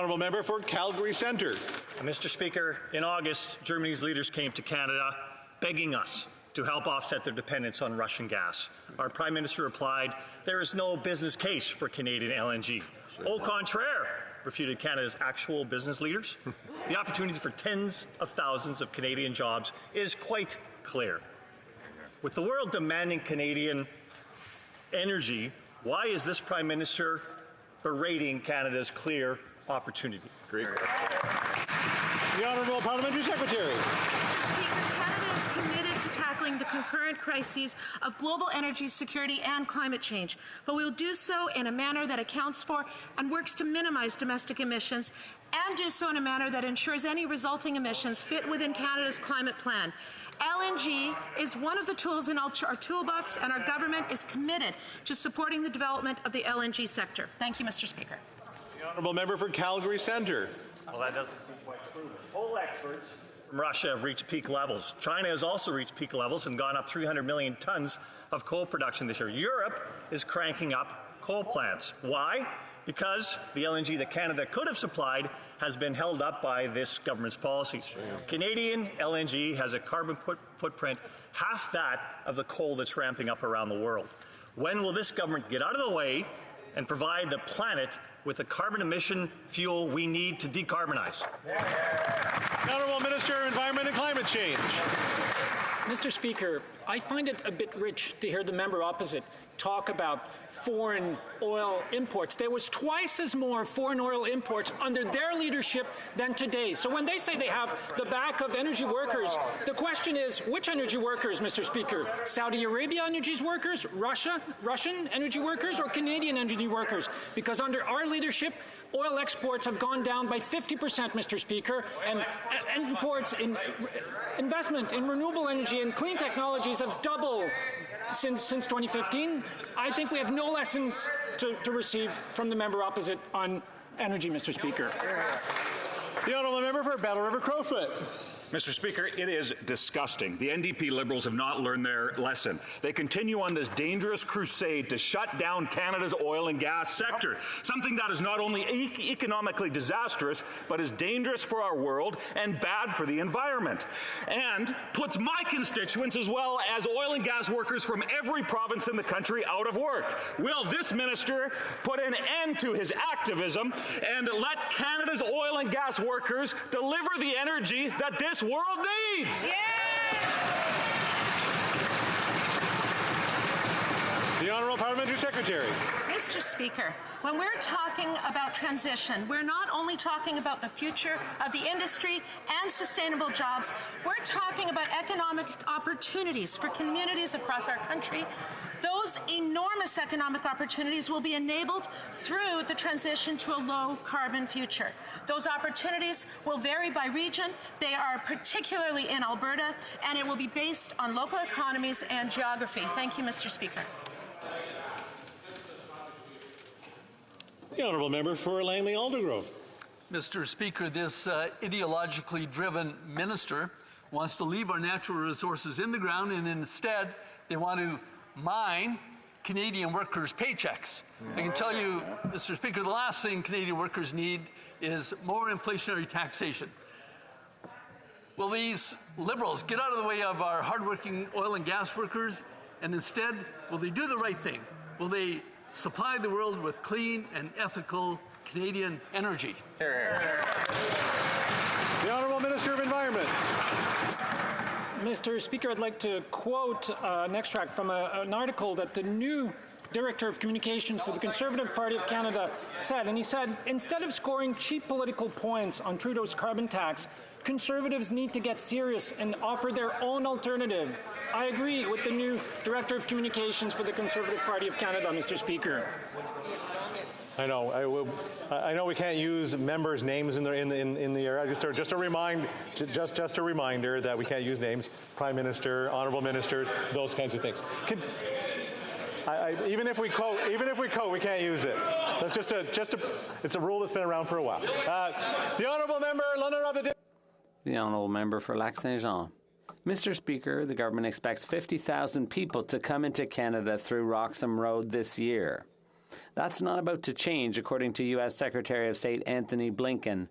honourable member for Calgary Centre. Mr. Speaker, in August, Germany's leaders came to Canada begging us to help offset their dependence on Russian gas. Our Prime Minister replied, there is no business case for Canadian LNG. Au contraire, refuted Canada's actual business leaders. The opportunity for tens of thousands of Canadian jobs is quite clear. With the world demanding Canadian energy, why is this Prime Minister berating Canada's clear opportunity? Great. The Honourable Parliamentary Secretary. Speaker, Canada is committed to tackling the concurrent crises of global energy security and climate change, but we will do so in a manner that accounts for and works to minimize domestic emissions and do so in a manner that ensures any resulting emissions fit within Canada's climate plan. LNG is one of the tools in our toolbox, and our government is committed to supporting the development of the LNG sector. Thank you, Mr. Speaker. The Honourable Member for Calgary Centre. Well, that doesn't seem quite true. Coal experts from Russia have reached peak levels. China has also reached peak levels and gone up 300 million tons of coal production this year. Europe is cranking up coal plants. Why? Because the LNG that Canada could have supplied has been held up by this government's policies. Canadian LNG has a carbon footprint half that of the coal that's ramping up around the world. When will this government get out of the way and provide the planet with the carbon emission fuel we need to decarbonize? The Honourable Minister of Environment and Climate Change. Mr. Speaker, I find it a bit rich to hear the member opposite talk about foreign oil imports. There was twice as more foreign oil imports under their leadership than today. So when they say they have the back of energy workers, the question is, which energy workers, Mr. Speaker? Saudi Arabia energy workers, Russian energy workers, or Canadian energy workers? Because under our leadership, oil exports have gone down by 50%, Mr. Speaker, and imports in investment in renewable energy and clean technologies have doubled since 2015. I think we have no lessons to receive from the member opposite on energy, Mr. Speaker. The Honourable Member for Battle River Crowfoot. Mr. Speaker, it is disgusting. The NDP Liberals have not learned their lesson. They continue on this dangerous crusade to shut down Canada's oil and gas sector, something that is not only economically disastrous, but is dangerous for our world and bad for the environment, and puts my constituents as well as oil and gas workers from every province in the country out of work. Will this minister put an end to his activism and let Canada's oil and gas workers deliver the energy that this world needs? The Honourable Parliamentary Secretary. Mr. Speaker, when we're talking about transition, we're not only talking about the future of the industry and sustainable jobs, we're talking about economic opportunities for communities across our country. Those enormous economic opportunities will be enabled through the transition to a low-carbon future. Those opportunities will vary by region. They are particularly in Alberta, and it will be based on local economies and geography. Thank you, Mr. Speaker. The Honourable Member for Langley Aldergrove. Mr. Speaker, this ideologically driven minister wants to leave our natural resources in the ground, and instead they want to mine Canadian workers' paychecks. I can tell you, Mr. Speaker, the last thing Canadian workers need is more inflationary taxation. Will these Liberals get out of the way of our hardworking oil and gas workers, and instead, will they do the right thing? Will they supply the world with clean and ethical Canadian energy? The Honourable Minister of Environment. Mr. Speaker, I'd like to quote an extract from an article that the new Director of Communications for the Conservative Party of Canada said, and he said, instead of scoring cheap political points on Trudeau's carbon tax, Conservatives need to get serious and offer their own alternative. I agree with the new Director of Communications for the Conservative Party of Canada, Mr. Speaker. I know we can't use members' names in the area. Just a reminder that we can't use names. Prime Minister, honourable ministers, those kinds of things. Even if we quote, we can't use it. That's it's a rule that's been around for a while. The honourable member, London Rapid. The honourable member for Lac-Saint-Jean. Mr. Speaker, the government expects 50,000 people to come into Canada through Roxham Road this year. That's not about to change, according to U.S. Secretary of State Antony Blinken.